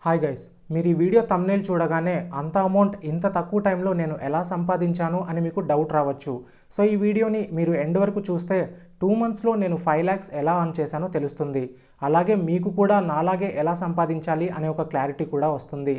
Hi guys, మీరు ఈ video thumbnail చూడగానే అంత అమౌంట్ ఇంత తక్కువ టైంలో నేను ఎలా సంపాదించాను అని మీకు డౌట్ రావచ్చు. సో ఈ వీడియోని మీరు ఎండ్ వరకు చూస్తే 2 మంత్స్లో నేను 5 lakhs ఎలా అర్న్ చేశానో తెలుస్తుంది. అలాగే మీకు కూడా నాలాగే ఎలా సంపాదించాలి అనే ఒక క్లారిటీ కూడా వస్తుంది.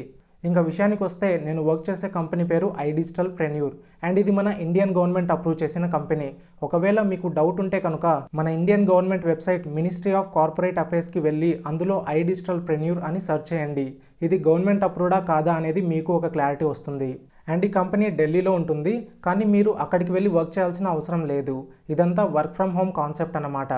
ఇంకా విషయానికి వస్తే నేను వర్క్ చేసే కంపెనీ పేరు iDigitalPreneur అండ్ ఇది మన ఇండియన్ గవర్నమెంట్ అప్రూవ్ చేసిన కంపెనీ. ఒకవేళ మీకు డౌట్ ఉంటే కనుక మన Indian government website ministry of corporate అఫైర్స్కి వెళ్ళి అందులో iDigitalPreneur అని సెర్చ్ చేయండి. ఇది గవర్నమెంట్ అప్రూవ్డా కాదా అనేది మీకు ఒక క్లారిటీ వస్తుంది. అండ్ ఈ కంపెనీ ఢిల్లీలో ఉంటుంది, కానీ మీరు అక్కడికి వెళ్ళి వర్క్ చేయాల్సిన అవసరం లేదు. ఇదంతా వర్క్ ఫ్రమ్ హోమ్ కాన్సెప్ట్ అన్నమాట.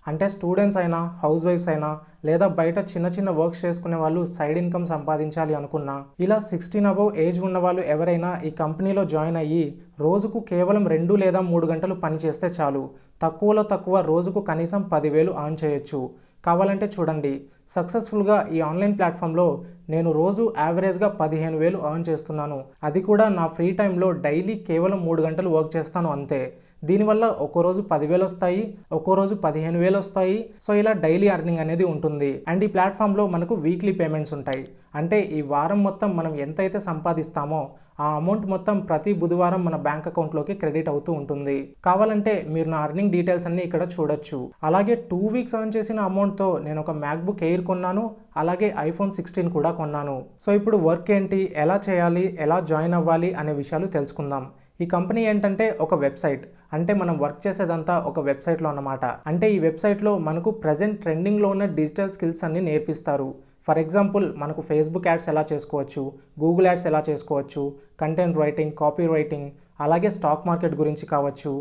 అంటే స్టూడెంట్స్ అయినా, హౌస్ వైఫ్స్ అయినా, లేదా బయట చిన్న చిన్న వర్క్స్ చేసుకునే వాళ్ళు సైడ్ ఇన్కమ్ సంపాదించాలి అనుకున్నా, ఇలా 16 above ఏజ్ ఉన్న వాళ్ళు ఎవరైనా ఈ కంపెనీలో జాయిన్ అయ్యి రోజుకు కేవలం 2 లేదా 3 గంటలు పని చేస్తే చాలు. తక్కువలో తక్కువ రోజుకు కనీసం 10,000 earn చేయొచ్చు. కావాలంటే చూడండి, సక్సెస్ఫుల్గా ఈ ఆన్లైన్ ప్లాట్ఫామ్లో నేను రోజు యావరేజ్గా 15,000 earn చేస్తున్నాను. అది కూడా నా ఫ్రీ టైంలో డైలీ కేవలం 3 గంటలు వర్క్ చేస్తాను అంతే. దీనివల్ల ఒక్కో రోజు 10,000 వస్తాయి, ఒక్కో రోజు 15,000 వస్తాయి. సో ఇలా డైలీ అర్నింగ్ అనేది ఉంటుంది. అండ్ ఈ ప్లాట్ఫామ్లో మనకు వీక్లీ పేమెంట్స్ ఉంటాయి. అంటే ఈ వారం మొత్తం మనం ఎంతైతే సంపాదిస్తామో ఆ అమౌంట్ మొత్తం ప్రతి బుధవారం మన బ్యాంక్ అకౌంట్లోకి క్రెడిట్ అవుతూ ఉంటుంది. కావాలంటే మీరు నా అర్నింగ్ డీటెయిల్స్ అన్ని ఇక్కడ చూడొచ్చు. అలాగే 2 weeks earn చేసిన అమౌంట్తో నేను ఒక MacBook Air కొన్నాను, అలాగే iPhone 16 కూడా కొన్నాను. సో ఇప్పుడు వర్క్ ఏంటి, ఎలా చేయాలి, ఎలా జాయిన్ అవ్వాలి అనే విషయాలు తెలుసుకుందాం. ఈ కంపెనీ ఏంటంటే ఒక వెబ్సైట్, అంటే మనం వర్క్ చేసేదంతా ఒక వెబ్సైట్లో అన్నమాట. అంటే ఈ వెబ్సైట్లో మనకు ప్రజెంట్ ట్రెండింగ్లో ఉన్న డిజిటల్ స్కిల్స్ అన్ని నేర్పిస్తారు. ఫర్ ఎగ్జాంపుల్ మనకు ఫేస్బుక్ యాడ్స్ ఎలా చేసుకోవచ్చు, గూగుల్ యాడ్స్ ఎలా చేసుకోవచ్చు, కంటెంట్ రైటింగ్, కాపీ రైటింగ్, అలాగే స్టాక్ మార్కెట్ గురించి కావచ్చు,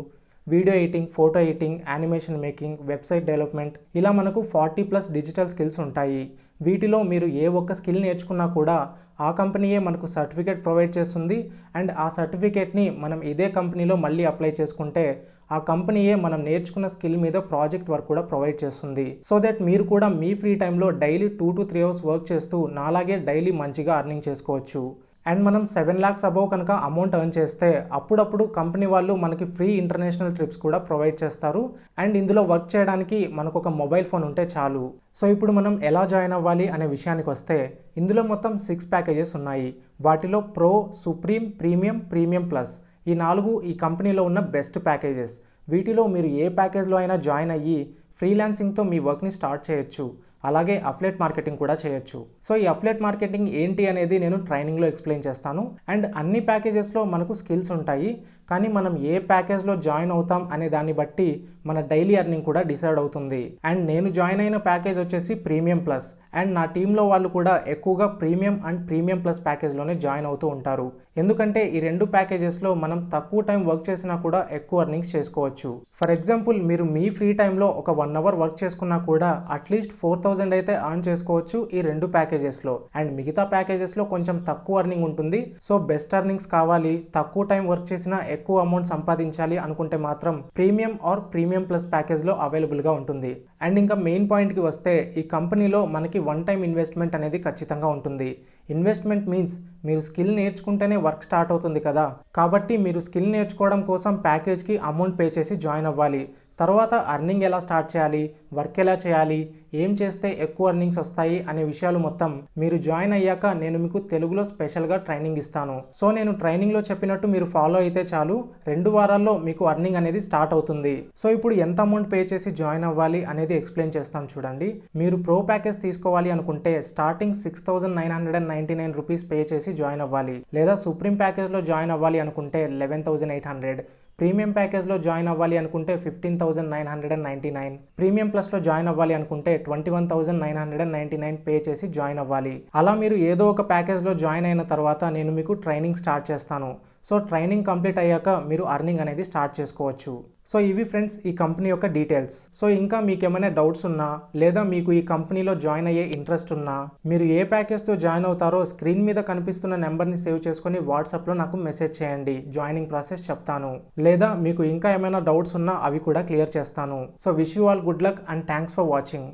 video editing, photo editing, animation making, website development, ఇలా మనకు 40+ డిజిటల్ స్కిల్స్ ఉంటాయి. వీటిలో మీరు ఏ ఒక్క స్కిల్ నేర్చుకున్నా కూడా ఆ కంపెనీయే మనకు సర్టిఫికేట్ ప్రొవైడ్ చేస్తుంది. అండ్ ఆ సర్టిఫికేట్ని మనం ఇదే కంపెనీలో మళ్ళీ అప్లై చేసుకుంటే ఆ కంపెనీయే మనం నేర్చుకున్న స్కిల్ మీద ప్రాజెక్ట్ వర్క్ కూడా ప్రొవైడ్ చేస్తుంది. సో దట్ మీరు కూడా మీ ఫ్రీ టైంలో డైలీ 2 to 3 hours వర్క్ చేస్తూ నాలాగే డైలీ మంచిగా అర్నింగ్ చేసుకోవచ్చు. అండ్ మనం 7 lakhs above కనుక అమౌంట్ ఎర్న్ చేస్తే అప్పుడప్పుడు కంపెనీ వాళ్ళు మనకి ఫ్రీ ఇంటర్నేషనల్ ట్రిప్స్ కూడా ప్రొవైడ్ చేస్తారు. అండ్ ఇందులో వర్క్ చేయడానికి మనకు ఒక మొబైల్ ఫోన్ ఉంటే చాలు. సో ఇప్పుడు మనం ఎలా జాయిన్ అవ్వాలి అనే విషయానికి వస్తే ఇందులో మొత్తం 6 ప్యాకేజెస్ ఉన్నాయి. వాటిలో pro, supreme, premium, premium plus ఈ 4 ఈ కంపెనీలో ఉన్న బెస్ట్ ప్యాకేజెస్. వీటిలో మీరు ఏ ప్యాకేజ్లో అయినా జాయిన్ అయ్యి ఫ్రీలాన్సింగ్తో మీ వర్క్ని స్టార్ట్ చేయొచ్చు. అలాగే అఫ్లేట్ మార్కెటింగ్ కూడా చేయొచ్చు. సో ఈ అఫ్లేట్ మార్కెటింగ్ ఏంటి అనేది నేను ట్రైనింగ్లో ఎక్స్ప్లెయిన్ చేస్తాను. అండ్ అన్ని ప్యాకేజెస్లో మనకు స్కిల్స్ ఉంటాయి, కానీ మనం ఏ ప్యాకేజ్లో జాయిన్ అవుతాం అనే దాన్ని బట్టి మన డైలీ అర్నింగ్ కూడా డిసైడ్ అవుతుంది. అండ్ నేను జాయిన్ అయిన ప్యాకేజ్ వచ్చేసి ప్రీమియం ప్లస్. అండ్ నా టీంలో వాళ్ళు కూడా ఎక్కువగా ప్రీమియం అండ్ ప్రీమియం ప్లస్ ప్యాకేజ్లోనే జాయిన్ అవుతూ ఉంటారు. ఎందుకంటే ఈ 2 ప్యాకేజెస్లో మనం తక్కువ టైం వర్క్ చేసినా కూడా ఎక్కువ అర్నింగ్స్ చేసుకోవచ్చు. ఫర్ ఎగ్జాంపుల్ మీరు మీ ఫ్రీ టైంలో ఒక 1 hour వర్క్ చేసుకున్నా కూడా అట్లీస్ట్ 4,000 అయితే earn చేసుకోవచ్చు ఈ 2 ప్యాకేజెస్లో. అండ్ మిగతా ప్యాకేజెస్లో కొంచెం తక్కువ అర్నింగ్ ఉంటుంది. సో బెస్ట్ అర్నింగ్స్ కావాలి, తక్కువ టైం వర్క్ చేసినా ఎక్కువ అమౌంట్ సంపాదించాలి అనుకుంటే మాత్రం ప్రీమియం ఆర్ ప్రీమియం ప్లస్ ప్యాకేజ్లో అవైలబుల్గా ఉంటుంది. అండ్ ఇంకా మెయిన్ పాయింట్కి వస్తే ఈ కంపెనీలో మనకి 1 time ఇన్వెస్ట్మెంట్ అనేది ఖచ్చితంగా ఉంటుంది. ఇన్వెస్ట్మెంట్ మీన్స్ మీరు స్కిల్ నేర్చుకుంటేనే వర్క్ స్టార్ట్ అవుతుంది కదా, కాబట్టి మీరు స్కిల్ నేర్చుకోవడం కోసం ప్యాకేజ్కి అమౌంట్ పే చేసి జాయిన్ అవ్వాలి. తర్వాత అర్నింగ్ ఎలా స్టార్ట్ చేయాలి, వర్క్ ఎలా చేయాలి, ఏం చేస్తే ఎక్కువ అర్నింగ్స్ వస్తాయి అనే విషయాలు మొత్తం మీరు జాయిన్ అయ్యాక నేను మీకు తెలుగులో స్పెషల్గా ట్రైనింగ్ ఇస్తాను. సో నేను ట్రైనింగ్లో చెప్పినట్టు మీరు ఫాలో అయితే చాలు, 2 వారాల్లో మీకు అర్నింగ్ అనేది స్టార్ట్ అవుతుంది. సో ఇప్పుడు ఎంత అమౌంట్ పే చేసి జాయిన్ అవ్వాలి అనేది ఎక్స్ప్లెయిన్ చేస్తాను చూడండి. మీరు ప్రో ప్యాకేజ్ తీసుకోవాలి అనుకుంటే స్టార్టింగ్ 6,999 రూపీస్ పే చేసి జాయిన్ అవ్వాలి. లేదా సుప్రీం ప్యాకేజ్లో జాయిన్ అవ్వాలి అనుకుంటే 11,800, ప్రీమియం ప్యాకేజ్లో జాయిన్ అవ్వాలి అనుకుంటే 15,999, ప్రీమియం ప్లస్లో జాయిన్ అవ్వాలి అనుకుంటే 21,999 పే చేసి జాయిన్ అవ్వాలి. అలా మీరు ఏదో ఒక ప్యాకేజ్లో జాయిన్ అయిన తర్వాత నేను మీకు ట్రైనింగ్ స్టార్ట్ చేస్తాను. సో ట్రైనింగ్ కంప్లీట్ అయ్యాక మీరు అర్నింగ్ అనేది స్టార్ట్ చేసుకోవచ్చు. సో ఇవి ఫ్రెండ్స్ ఈ కంపెనీ యొక్క డీటెయిల్స్. సో ఇంకా మీకు ఏమైనా డౌట్స్ ఉన్నా, లేదా మీకు ఈ కంపెనీలో జాయిన్ అయ్యే ఇంట్రెస్ట్ ఉన్నా, మీరు ఏ ప్యాకేజ్తో జాయిన్ అవుతారో స్క్రీన్ మీద కనిపిస్తున్న నెంబర్ని సేవ్ చేసుకొని వాట్సాప్లో నాకు మెసేజ్ చేయండి, జాయినింగ్ ప్రాసెస్ చెప్తాను. లేదా మీకు ఇంకా ఏమైనా డౌట్స్ ఉన్నా అవి కూడా క్లియర్ చేస్తాను. So wish you all good luck and thanks for watching.